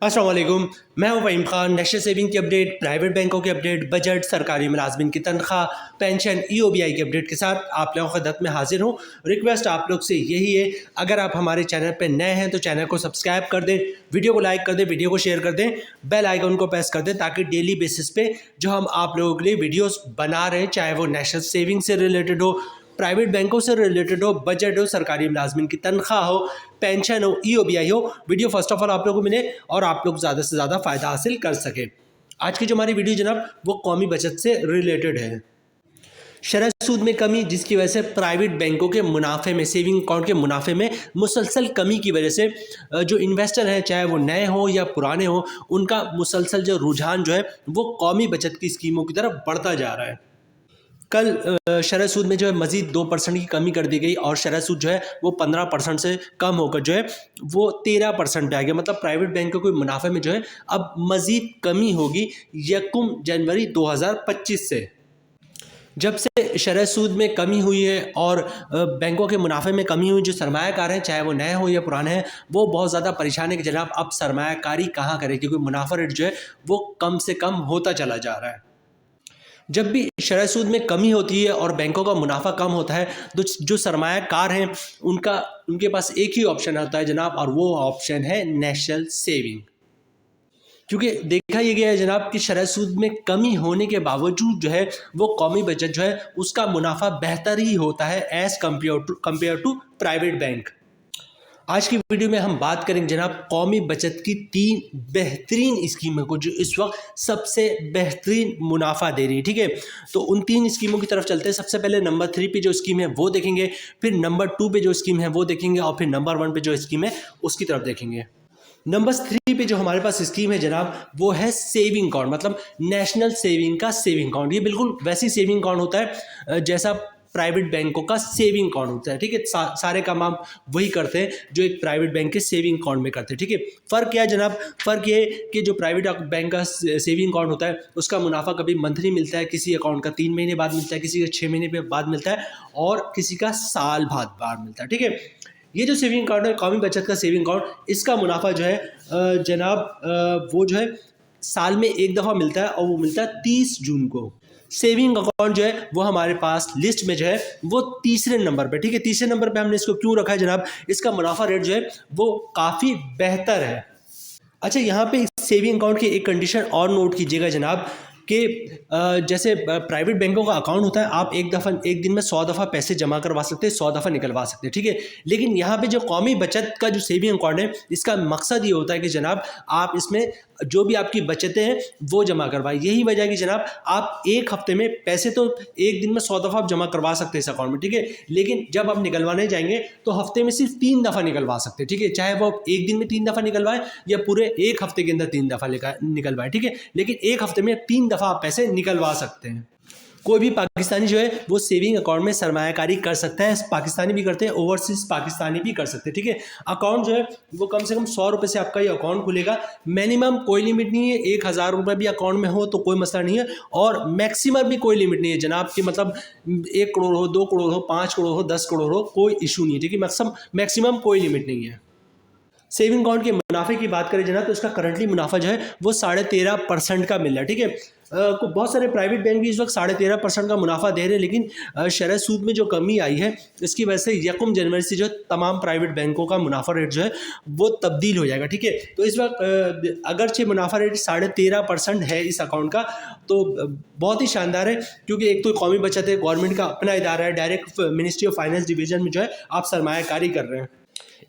अस्सलाम वालेकुम। मैं हूं फ़हीम खान। नेशनल सेविंग की अपडेट, प्राइवेट बैंकों की अपडेट, बजट, सरकारी मुलाजमिन की तनख्वाह, पेंशन, EOBI की अपडेट के साथ आप लोगों की खिदमत में हाजिर हूं। रिक्वेस्ट आप लोग से यही है, अगर आप हमारे चैनल पर नए हैं तो चैनल को सब्सक्राइब कर दें, वीडियो को लाइक कर दें, वीडियो को शेयर कर दें, बेल आइकन को प्रेस कर दें ताकि डेली बेसिस पे जो हम आप लोगों के लिए वीडियोस बना रहे हैं, चाहे वो नेशनल सेविंग से रिलेटेड हो, प्राइवेट बैंकों से रिलेटेड हो, बजट हो, सरकारी मुलाजमिन की तनख्वाह हो, पेंशन हो, EOBI हो, वीडियो फर्स्ट ऑफ ऑल आप लोगों को मिले और आप लोग ज़्यादा से ज़्यादा फ़ायदा हासिल कर सके। आज की जो हमारी वीडियो जनाब वो कौमी बचत से रिलेटेड है। शरह सूद में कमी, जिसकी वजह से प्राइवेट बैंकों के मुनाफे में, सेविंग अकाउंट के मुनाफे में मुसलसल कमी की वजह से जो इन्वेस्टर हैं, चाहे वो नए हों या पुराने हों, उनका मुसलसल जो रुझान जो है वो कौमी बचत की स्कीमों की तरफ बढ़ता जा रहा है। कल शरह सूद में जो है मज़ीद 2% की कमी कर दी गई और शरह सूद जो है वो 15% से कम होकर जो है वो 13% पे आ गया। मतलब प्राइवेट बैंकों के मुनाफे में जो है अब मज़ीद कमी होगी 1 जनवरी 2025 से। जब से शरह सूद में कमी हुई है और बैंकों के मुनाफे में कमी हुई, जो सरमायाकार हैं, चाहे वो नए हों या पुराने हैं, वो बहुत ज़्यादा परेशान है कि जनाब अब सरमायाकारी कहाँ करें, क्योंकि मुनाफा रेट जो है वो कम से कम होता चला जा रहा है। जब भी शरह सूद में कमी होती है और बैंकों का मुनाफा कम होता है तो जो सरमायाकार हैं उनके पास एक ही ऑप्शन होता है जनाब, और वो ऑप्शन है नेशनल सेविंग। क्योंकि देखा यह गया है जनाब कि शरह सूद में कमी होने के बावजूद जो है वो कौमी बचत जो है उसका मुनाफा बेहतर ही होता है as compare to private bank. आज की वीडियो में हम बात करेंगे जनाब कौमी बचत की 3 बेहतरीन स्कीमों को जो इस वक्त सबसे बेहतरीन मुनाफा दे रही है। ठीक है, तो उन 3 स्कीमों की तरफ चलते हैं। सबसे पहले नंबर 3 पे जो स्कीम है वो देखेंगे, फिर नंबर 2 पे जो स्कीम है वो देखेंगे, और फिर नंबर 1 पे जो स्कीम है उसकी तरफ देखेंगे। नंबर 3 पे जो हमारे पास स्कीम है जनाब वो है सेविंग अकाउंट, मतलब नेशनल सेविंग का सेविंग अकाउंट। ये बिल्कुल वैसी सेविंग अकाउंट होता है जैसा प्राइवेट बैंकों का सेविंग अकाउंट होता है। ठीक है, सारे काम आप वही करते हैं जो एक प्राइवेट बैंक के सेविंग अकाउंट में करते हैं। ठीक है, फ़र्क क्या है जनाब? फ़र्क ये है कि जो प्राइवेट बैंक का सेविंग अकाउंट होता है उसका मुनाफा कभी मंथली मिलता है, किसी अकाउंट का 3 महीने बाद मिलता है, किसी का 6 महीने बाद मिलता है, और किसी का साल बाद मिलता है। ठीक है, ये जो सेविंग अकाउंट है, कौमी बचत का सेविंग अकाउंट, इसका मुनाफा जो है जनाब वो जो है साल में एक दफ़ा मिलता है और वो मिलता है 30 जून को। सेविंग अकाउंट जो है वो हमारे पास लिस्ट में जो है वो तीसरे नंबर पे। ठीक है, तीसरे नंबर पे हमने इसको क्यों रखा है जनाब? इसका मुनाफा रेट जो है वो काफ़ी बेहतर है। अच्छा, यहाँ पे सेविंग अकाउंट की एक कंडीशन और नोट कीजिएगा जनाब कि जैसे प्राइवेट बैंकों का अकाउंट होता है, आप एक दिन में 100 दफ़ा पैसे जमा करवा सकते हैं, 100 दफ़ा निकलवा सकते हैं। ठीक है, लेकिन यहाँ पे जो कौमी बचत का जो सेविंग अकाउंट है इसका मकसद ये होता है कि जनाब आप इसमें जो भी आपकी बचतें हैं वो जमा करवाएं। यही वजह है कि जनाब आप एक हफ्ते में पैसे तो एक दिन में 100 दफ़ा आप जमा करवा सकते हैं इस अकाउंट में। ठीक है, लेकिन जब आप निकलवाने जाएंगे तो हफ्ते में सिर्फ 3 दफ़ा निकलवा सकते हैं। ठीक है, चाहे वो एक दिन में 3 दफ़ा निकलवाएं या पूरे एक हफ्ते के अंदर 3 दफ़ा निकलवाएं। ठीक है, लेकिन एक हफ्ते में 3 दफ़ा आप पैसे निकलवा सकते हैं। कोई भी पाकिस्तानी जो है वो सेविंग अकाउंट में सरमायाकारी कर सकता है। पाकिस्तानी भी करते हैं, ओवरसीज पाकिस्तानी भी कर सकते हैं। ठीक है, अकाउंट जो है वो कम से कम 100 रुपये से आपका ये अकाउंट खुलेगा। मिनिमम कोई लिमिट नहीं है, 1000 रुपये भी अकाउंट में हो तो कोई मसला नहीं है, और मैक्सिमम भी कोई लिमिट नहीं है जनाब कि मतलब 1 करोड़ हो, 2 करोड़ हो, 5 करोड़ हो, 10 करोड़ हो, कोई इशू नहीं है। ठीक है, मैक्सिमम कोई लिमिट नहीं है। सेविंग अकाउंट के मुनाफे की बात करें जनाब तो उसका करंटली मुनाफा जो है वो 13.5% का मिल रहा है। ठीक है, बहुत सारे प्राइवेट बैंक भी इस वक्त 13.5% का मुनाफा दे रहे हैं, लेकिन शरह सूद में जो कमी आई है इसकी वजह से 1 जनवरी से जो तमाम प्राइवेट बैंकों का मुनाफा रेट जो है वो तब्दील हो जाएगा। ठीक है, तो इस वक्त अगरचे मुनाफा रेट 13.5% है इस अकाउंट का, तो बहुत ही शानदार है, क्योंकि एक तो कौमी बचत है, गवर्नमेंट का अपना इदारा है, direct ministry of finance division में जो है आप सरमायाकारी कर रहे हैं।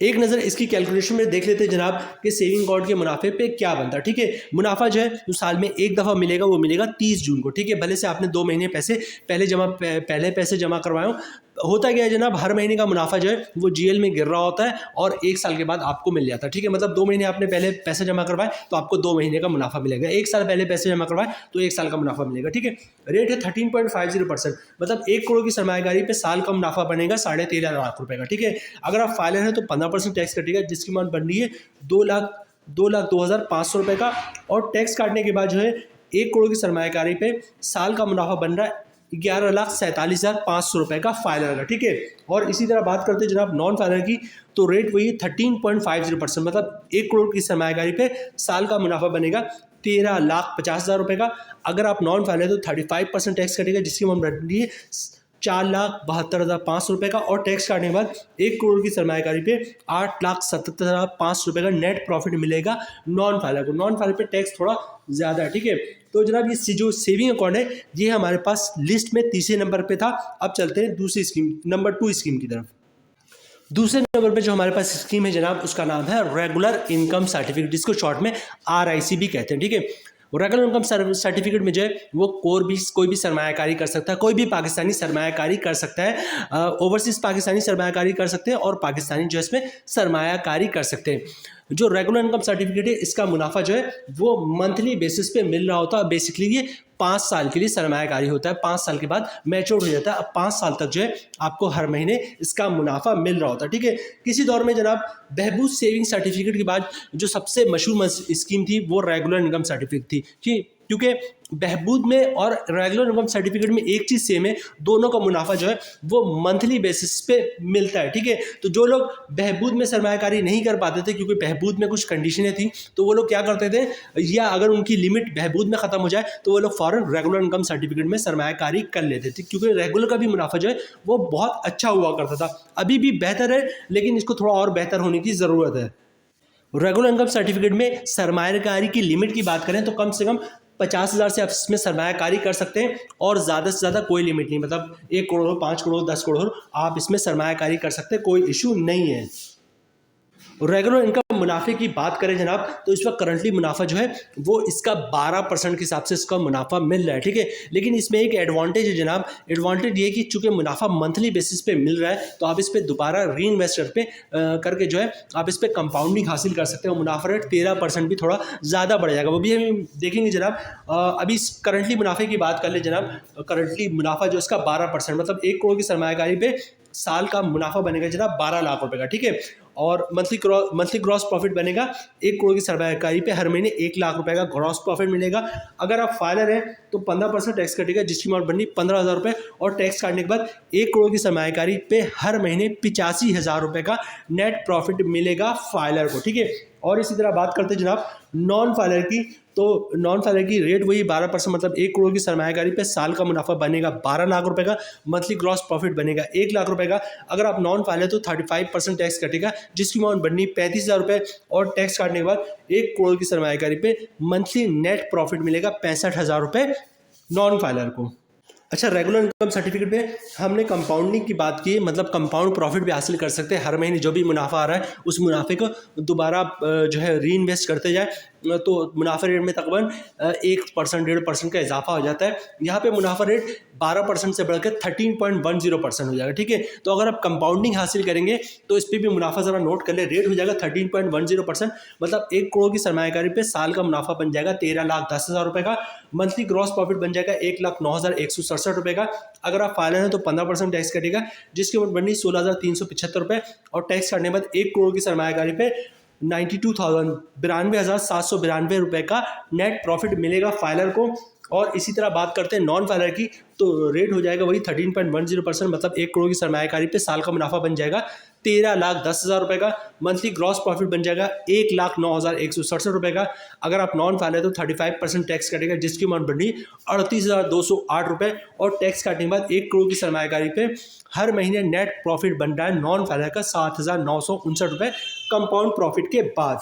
एक नज़र इसकी कैलकुलेशन में देख लेते हैं जनाब कि सेविंग अकाउंट के मुनाफे पे क्या बनता है। ठीक है, मुनाफा जो है जो साल में एक दफ़ा मिलेगा वो मिलेगा 30 जून को। ठीक है, भले से आपने 2 महीने पहले पैसे जमा करवाए हो, होता क्या है जनाब, हर महीने का मुनाफा जो है वो GL में गिर रहा होता है और 1 साल के बाद आपको मिल जाता है। ठीक है, मतलब 2 महीने आपने पहले पैसे जमा करवाए तो आपको 2 महीने का मुनाफा मिलेगा, 1 साल पहले पैसे जमा करवाए तो 1 साल का मुनाफा मिलेगा। ठीक है, रेट है 13.50%, मतलब 1 करोड़ की सरमायाकारी पे साल का मुनाफा बनेगा 13.5 लाख रुपए का। ठीक है, अगर आप फाइलर हैं तो 15% टैक्स कटेगा, जिसकी अमाउंट बन रही है 2,02,500 रुपये का, और टैक्स काटने के बाद जो है 1 करोड़ की सरमायाकारी पे साल का मुनाफा बन रहा है 11,47,500 रुपये का फाइनल का, ठीक है। और इसी तरह बात करते हैं जनाब नॉन फाइनल की, तो रेट वही 13.50%, मतलब 1 करोड़ की सरमायाकारी पे साल का मुनाफा बनेगा 13,50,000 रुपये का। अगर आप नॉन फाइनल तो 35% टैक्स कटेगा, जिसकी अमाउंट बनती है 4,72,500 रुपये का। और टैक्स काटने के बाद 1 करोड़ की सरमायाकारी पे 8,77,500 रुपये का नेट प्रॉफिट मिलेगा नॉन फाइनल को। नॉन फाइनल पे टैक्स थोड़ा ज़्यादा है, ठीक है। तो जनाब ये जो सेविंग अकाउंट है ये हमारे पास लिस्ट में तीसरे नंबर पे था। अब चलते हैं दूसरी स्कीम, नंबर 2 स्कीम की तरफ। दूसरे नंबर पे जो हमारे पास स्कीम है जनाब उसका नाम है रेगुलर इनकम सर्टिफिकेट, जिसको शॉर्ट में RIC भी कहते हैं, ठीक है। रेगुलर इनकम सर्टिफिकेट में जो है वो कोई भी सरमायाकारी कर सकता है, कोई भी पाकिस्तानी सरमायाकारी कर सकता है। ओवरसीज पाकिस्तानी सरमायाकारी कर सकते हैं और पाकिस्तानी जो है इसमें सरमायाकारी कर सकते हैं। जो रेगुलर इनकम सर्टिफिकेट है इसका मुनाफा जो है वो मंथली बेसिस पे मिल रहा होता है। बेसिकली ये 5 साल के लिए सरमायाकारी होता है, 5 साल के बाद मैच्योर हो जाता है। अब 5 साल तक जो है आपको हर महीने इसका मुनाफा मिल रहा होता है, ठीक है। किसी दौर में जनाब बहबूद सेविंग सर्टिफिकेट के बाद जो सबसे मशहूर स्कीम थी वो रेगुलर इनकम सर्टिफिकेट थी, क्योंकि बहबूद में और रेगुलर इनकम सर्टिफिकेट में एक चीज़ सेम है, दोनों का मुनाफा जो है वो मंथली बेसिस पे मिलता है, ठीक है। तो जो लोग बहबूद में सरमायाकारी नहीं कर पाते थे क्योंकि बहबूद में कुछ कंडीशनें थी, तो वो लोग क्या करते थे, या अगर उनकी लिमिट बहबूद में ख़त्म हो जाए तो वो लोग फ़ौरन रेगुलर इनकम सर्टिफिकेट में सरमायाकारी कर लेते थे, क्योंकि रेगुलर का भी मुनाफा जो है वो बहुत अच्छा हुआ करता था। अभी भी बेहतर है लेकिन इसको थोड़ा और बेहतर होने की ज़रूरत है। रेगुलर इनकम सर्टिफिकेट में सरमायाकारी की लिमिट की बात करें तो कम से कम 50,000 से आप इसमें सरमायाकारी कर सकते हैं और ज़्यादा से ज़्यादा कोई लिमिट नहीं, मतलब 1 करोड़ हो, 5 करोड़, 10 करोड़ हो, आप इसमें सरमायाकारी कर सकते हैं, कोई इशू नहीं है। रेगुलर इनकम मुनाफे की बात करें जनाब तो इस वक्त करंटली मुनाफा जो है वो इसका 12% के हिसाब से इसका मुनाफा मिल रहा है, ठीक है। लेकिन इसमें एक एडवांटेज है जनाब, एडवांटेज ये कि चूंकि मुनाफा मंथली बेसिस पे मिल रहा है तो आप इस पर दोबारा री इन्वेस्ट करके जो है आप इस पर कंपाउंडिंग हासिल कर सकते हो। मुनाफा रेट 13% भी थोड़ा ज़्यादा बढ़ जाएगा, वो भी हम देखेंगे जनाब। अभी करंटली मुनाफे की बात कर ले जनाब, करंटली मुनाफा जो इसका 12%, मतलब 1 करोड़ की सरमायाकारी पे साल का मुनाफा बनेगा जनाब 12 लाख रुपए का, ठीक है। और मंथली ग्रॉस प्रॉफिट बनेगा 1 करोड़ की सरमायाकारी पे हर महीने 1 लाख रुपए का ग्रॉस प्रॉफिट मिलेगा। अगर आप फाइलर हैं तो 15% टैक्स कटेगा, जिसकी अमाउंट बनी 15,000 रुपये। और टैक्स काटने के बाद 1 करोड़ की सरमायाकारी पे हर महीने 85,000 रुपये का नेट प्रॉफिट मिलेगा फाइलर को, ठीक है। और इसी तरह बात करते हैं जनाब नॉन फाइलर की, तो नॉन फाइलर की रेट वही 12%, मतलब 1 करोड़ की सरमायाकारी पे साल का मुनाफा बनेगा 12 लाख रुपए का, मंथली ग्रॉस प्रॉफिट बनेगा 1 लाख रुपए का। अगर आप नॉन फाइलर तो 35% टैक्स कटेगा, जिसकी अमाउंट बननी 35,000 रुपये। और टैक्स काटने के बाद 1 करोड़ की सरमायाकारी पे मंथली नेट प्रॉफिट मिलेगा 65,000 रुपये नॉन फाइलर को। अच्छा, रेगुलर इनकम सर्टिफिकेट में हमने कंपाउंडिंग की बात की, मतलब कंपाउंड प्रॉफिट भी हासिल कर सकते हैं। हर महीने जो भी मुनाफा आ रहा है उस मुनाफे को दोबारा जो है री इन्वेस्ट करते जाए तो मुनाफा रेट में तकरीबन 1%, 1.5% का इजाफा हो जाता है। यहाँ पे मुनाफा रेट 12% से बढ़कर 13.10% हो जाएगा, ठीक है। तो अगर आप कंपाउंडिंग हासिल करेंगे तो इस पर भी मुनाफा ज़रा नोट कर ले, रेट हो जाएगा 13.10%, मतलब 1 करोड़ की सरमायाकारी पे साल का मुनाफा बन जाएगा 13,10,000 रुपये का। मंथली ग्रॉस प्रॉफिट बन जाएगा 1,09,167 रुपये का। अगर आप फाइलर हैं तो 15% टैक्स कटेगा, जिसकी अमाउंट बननी 16,375 रुपये। और टैक्स काटने के बाद 1 करोड़ की सरमायाकारी पे 92,792 रुपये का नेट प्रॉफिट मिलेगा फाइलर को। और इसी तरह बात करते हैं नॉन फाइलर की, तो रेट हो जाएगा वही 13.10%, मतलब 1 करोड़ की सरमायाकारी पे साल का मुनाफा बन जाएगा 13,10,000 रुपये का। मंथली ग्रॉस प्रॉफिट बन जाएगा 1,09,167 रुपये का। अगर आप नॉन फाइलर तो 35% टैक्स कटेगा, जिसकी अमाउंट बनी 38,208 रुपये। और टैक्स काटने के बाद 1 करोड़ की सरमायाकारी पे हर महीने नेट प्रॉफिट बन रहा है नॉन फाइलर का 7,959 रुपये कंपाउंड प्रॉफिट के बाद।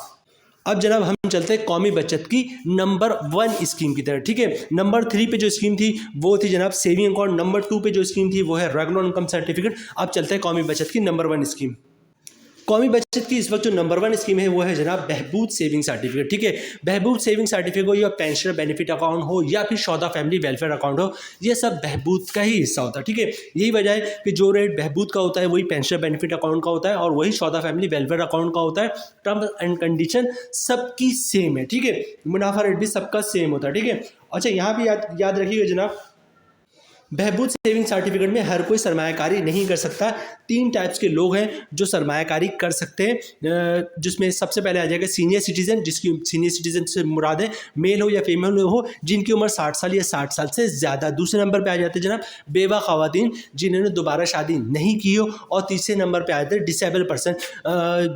अब जनाब हम चलते हैं कौमी बचत की नंबर 1 स्कीम की तरफ, ठीक है। नंबर 3 पे जो स्कीम थी वो थी जनाब सेविंग अकाउंट। नंबर 2 पे जो स्कीम थी वो है रेगुलर इनकम सर्टिफिकेट। अब चलते हैं कौमी बचत की नंबर 1 स्कीम। कौमी बचत की इस वक्त जो नंबर 1 स्कीम है वो है जनाब बहबूद सेविंग सर्टिफिकेट, ठीक है। बहबूद सेविंग सर्टिफिकेट हो या पेंशनर बेनिफिट अकाउंट हो या फिर शौदा फैमिली वेलफेयर अकाउंट हो, ये सब बहबूद का ही हिस्सा होता है, ठीक है। यही वजह है कि जो रेट बहबूद का होता है वही पेंशनर बेनिफिट अकाउंट का होता है और वही शौदा फैमिली वेलफेयर अकाउंट का होता है। टर्म्स एंड कंडीशन सबकी सेम है, ठीक है। मुनाफा रेट भी सबका सेम होता है, ठीक है। अच्छा, यहाँ भी याद रखिएगा जनाब, बहबूद सेविंग सर्टिफिकेट में हर कोई सरमायाकारी नहीं कर सकता। 3 टाइप्स के लोग हैं जो सरमायाकारी कर सकते हैं, जिसमें सबसे पहले आ जाएगा सीनियर सिटीजन, जिसकी सीनियर सिटीजन से मुराद है मेल हो या फीमेल हो जिनकी उम्र 60 साल या 60 साल से ज़्यादा। दूसरे नंबर पे आ जाते हैं जनाब बेवा खवातीन जिन्होंने दोबारा शादी नहीं की हो, और तीसरे नंबर पे आ जाते हैं डिसेबल पर्सन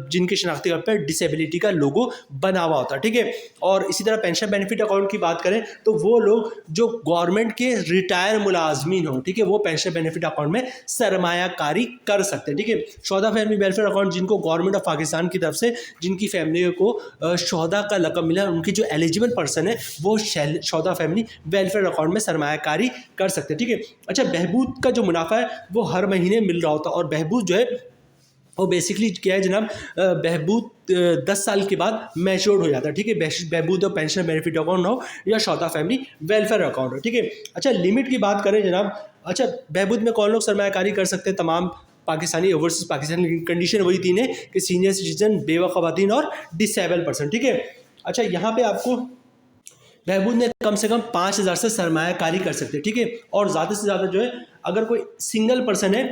जिनके शनाख्ती कार्ड पर डिसेबिलिटी का लोगो बना हुआ होता है, ठीक है। और इसी तरह पेंशन बेनिफिट अकाउंट की बात करें तो वो लोग जो गवर्नमेंट के रिटायर मुलाजमीन हो, ठीक है, वो पेंशन बेनिफिट अकाउंट में सरमायाकारी कर सकते हैं, ठीक है। शोहदा फैमिली वेलफेयर अकाउंट जिनको गवर्नमेंट ऑफ पाकिस्तान की तरफ से जिनकी फैमिली को शोहदा का लक़ब मिला, उनकी जो एलिजिबल पर्सन है वो शोहदा फैमिली वेलफेयर अकाउंट में सरमायाकारी कर सकते हैं, ठीक है। अच्छा, बहबूद का जो मुनाफा है वो हर महीने मिल रहा होता है, और बहबूद जो है वो बेसिकली क्या है जनाब, बहबूद 10 साल के बाद मैच्योर्ड हो जाता है, ठीक है। बहबूद और पेंशन बेनिफिट अकाउंट हो या शोहदा फैमिली वेलफेयर अकाउंट हो, ठीक है। अच्छा, लिमिट की बात करें जनाब, अच्छा बहबूद में कौन लोग सरमायाकारी कर सकते हैं? तमाम पाकिस्तानी ओवरसीज पाकिस्तानी कंडीशन वही 3 है कि सीनियर सिटीजन, बेवा खवातीन और डिसेबल पर्सन, ठीक है। अच्छा, यहाँ पे आपको बहबूद में कम से कम 5,000 से सरमायाकारी कर सकते हैं, ठीक है। और ज़्यादा से ज़्यादा जो है अगर कोई सिंगल पर्सन है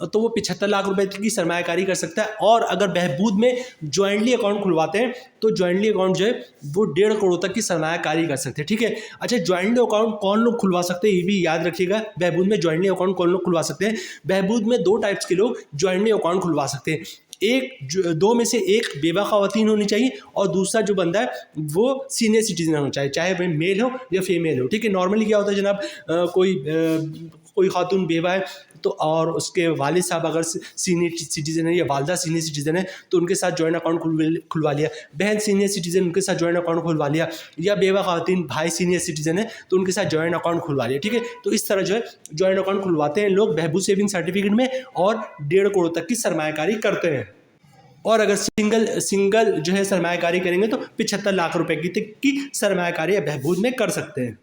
तो वो 75 लाख रुपए की सरमायाकारी कर सकता है। और अगर बहबूद में ज्वाइंटली अकाउंट खुलवाते हैं तो ज्वाइंटली अकाउंट जो है वो 1.5 करोड़ तक की सरमायाकारी कर सकते हैं, ठीक है। अच्छा, ज्वाइंटली अकाउंट कौन लोग खुलवा सकते हैं ये भी याद रखिएगा। बहबूद में ज्वाइंटली अकाउंट कौन लोग खुलवा सकते हैं? बहबूद में 2 टाइप्स के लोग ज्वाइंटली अकाउंट खुलवा सकते हैं। दो में से एक बेवा खवातीन होनी चाहिए और दूसरा जो बंदा है वो सीनियर सिटीजन होना चाहिए, चाहे वह मेल हो या फीमेल हो, ठीक है। नॉर्मली क्या होता है जनाब, कोई खातून बेवा है तो और उसके वालिद साहब अगर सीनियर सिटीजन है या वालदा सीनियर सिटीजन है तो उनके साथ जॉइंट अकाउंट खुलवा लिया, बहन सीनियर सिटीजन उनके साथ जॉइंट अकाउंट खुलवा लिया, या बेवा खातून भाई सीनियर सिटीजन है तो उनके साथ जॉइंट अकाउंट खुलवा लिया, ठीक है। तो इस तरह जो है जॉइंट अकाउंट खुलवाते हैं लोग बहबूद सेविंग सर्टिफिकेट में और 1.5 करोड़ तक की सरमायाकारी करते हैं। और अगर सिंगल जो है सरमायाकारी करेंगे तो 75 लाख रुपए की सरमायाकारी बहबूद में कर सकते हैं।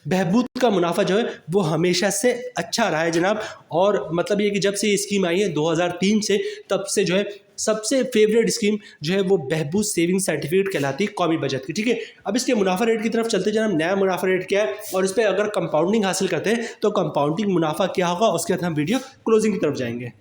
बहबूद का मुनाफा जो है वो हमेशा से अच्छा रहा है जनाब, और मतलब ये कि जब से ये स्कीम आई है 2003 से, तब से जो है सबसे फेवरेट स्कीम जो है वो बहबूद सेविंग सर्टिफिकेट कहलाती है कौमी बचत की, ठीक है। अब इसके मुनाफा रेट की तरफ चलते जनाब, नया मुनाफा रेट क्या है और इस पर अगर कंपाउंडिंग हासिल करते हैं तो कंपाउंडिंग मुनाफा क्या होगा, उसके बाद हम वीडियो क्लोजिंग की तरफ जाएंगे।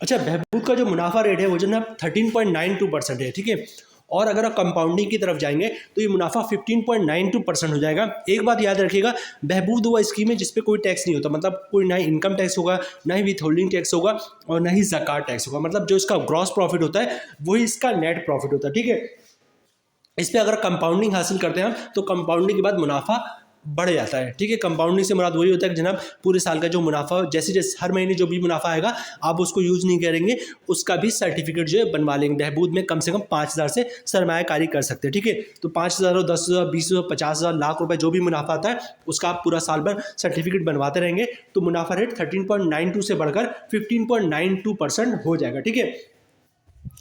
अच्छा, बहबूद का जो मुनाफा रेट है वो जनाब 13.92% है, ठीक है। और अगर आप कंपाउंडिंग की तरफ जाएंगे तो ये मुनाफा 15.92% हो जाएगा। एक बात याद रखिएगा, बहबूद वो स्कीम है जिसपे कोई टैक्स नहीं होता, मतलब कोई ना ही इनकम टैक्स होगा, ना ही विथ होल्डिंग टैक्स होगा और ना ही ज़कात टैक्स होगा। मतलब जो इसका ग्रॉस प्रॉफिट होता है वही इसका नेट प्रॉफिट होता है, ठीक है। इस पर अगर कंपाउंडिंग हासिल करते हैं हम तो कंपाउंडिंग के बाद मुनाफा बढ़ जाता है, ठीक है। कंपाउंडिंग से मुराद वही होता है कि जनाब पूरे साल का जो मुनाफा जैसे जैसे हर महीने जो भी मुनाफा आएगा आप उसको यूज़ नहीं करेंगे, उसका भी सर्टिफिकेट जो है बनवा लेंगे। बहबूद में कम से कम 5,000 से सरमायाकारी कर सकते हैं, ठीक है। तो 5,000 हो, 10,000, 20,000, 50,000, लाख रुपए जो भी मुनाफा आता है उसका आप पूरा साल भर सर्टिफिकेट बनवाते रहेंगे तो मुनाफा रेट 13.92 से बढ़कर 15.92% हो जाएगा, ठीक है।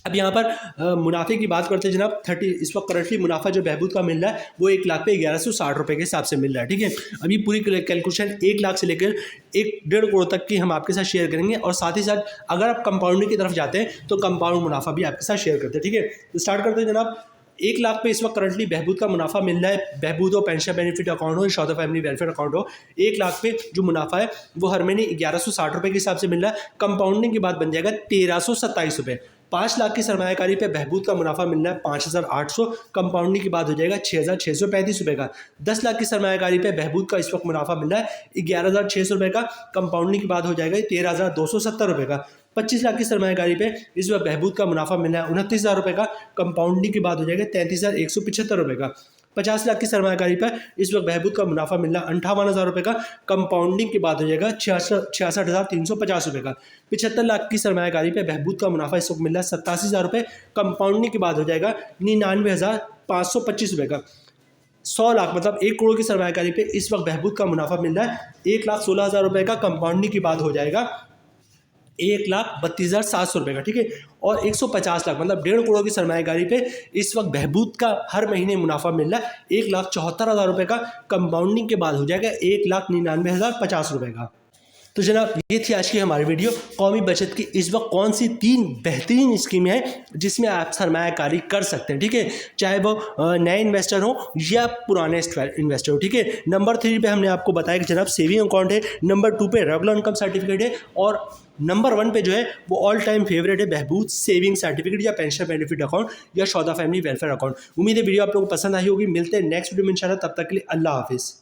अब यहाँ पर मुनाफे की बात करते हैं जनाब, 30 इस वक्त करंटली मुनाफा जो बहबूद का मिल रहा है वो 1 लाख पे 1160 रुपये के हिसाब से मिल रहा है, ठीक है। अभी पूरी कैलकुलेशन 1 लाख से लेकर 1.5 करोड़ तक की हम आपके साथ शेयर करेंगे, और साथ ही साथ अगर आप कंपाउंडिंग की तरफ जाते हैं तो कंपाउंड मुनाफा भी आपके साथ शेयर करते हैं, ठीक है। तो स्टार्ट करते हैं जनाब। 1 लाख पे इस वक्त करंटली बहबूद का मुनाफा मिल रहा है, बहबूद हो, पेंशन बेनिफिट अकाउंट हो, शोहदा फैमिली वेलफेयर अकाउंट हो, 1 लाख पे जो मुनाफा है वो हर महीने 1160 रुपये के हिसाब से मिल रहा है। कंपाउंडिंग के बाद बन जाएगा 1327 रुपये। 5 लाख की सरमायाकारी पे बहबूद का मुनाफा मिलना है 5,800, कंपाउंडिंग के बाद हो जाएगा 6,635 रुपये का। 10 लाख की सरमायाकारी पे बहबूद का इस वक्त मुनाफा मिल रहा है 11,600 रुपये का, कंपाउंडिंग के बाद हो जाएगा 13,270 रुपये का। 25 लाख की सरमायाकारी पे इस वक्त बहबूद का मुनाफा मिल रहा है 29,000 रुपये का, कंपाउंडिंग के बाद हो जाएगा 33,175 रुपये का। 50 लाख की सरमायाकारी पर इस वक्त बहबूद का मुनाफा मिल रहा है 58,000 रुपये का, कंपाउंडिंग के बाद हो जाएगा 66,350 रुपये का। 75 लाख की सरमायाकारी पे बहबूद का मुनाफा इस वक्त मिल रहा है 87,000 रुपये, कंपाउंडिंग के बाद हो जाएगा 99,525 रुपये का। 100 लाख मतलब 1 करोड़ की सरमायाकारी पे इस वक्त बहबूद का मुनाफा मिल रहा है 1,16,000 रुपये का, कंपाउंडिंग के बाद हो जाएगा 1,32,700 रुपये का, ठीक है। और 150 लाख मतलब 1.5 करोड़ की सरमायाकारी पे इस वक्त बहबूद का हर महीने मुनाफा मिल रहा है 1,74,000 रुपये का, कंपाउंडिंग के बाद हो जाएगा 1,99,050 रुपये का। तो जनाब ये थी आज की हमारी वीडियो। कौमी बचत की इस वक्त कौन सी 3 बेहतरीन स्कीमें हैं जिसमें आप सरमायाकारी कर सकते हैं, ठीक है, चाहे वो नए इन्वेस्टर हो या पुराने इन्वेस्टर हो, ठीक है। नंबर 3 पे हमने आपको बताया कि जनाब सेविंग अकाउंट है, नंबर 2 पे रेगुलर इनकम सर्टिफिकेट है, और नंबर 1 पे जो है वो ऑल टाइम फेवरेट है बहबूद सेविंग सर्टिफिकेट या पेंशन बेनिफिट अकाउंट या शौदा फैमिली वेलफेयर अकाउंट। उम्मीद है वीडियो आप लोगों को पसंद आई होगी। मिलते हैं नेक्स्ट वीडियो में इंशाल्लाह, तब तक के लिए अल्लाह हाफिज़।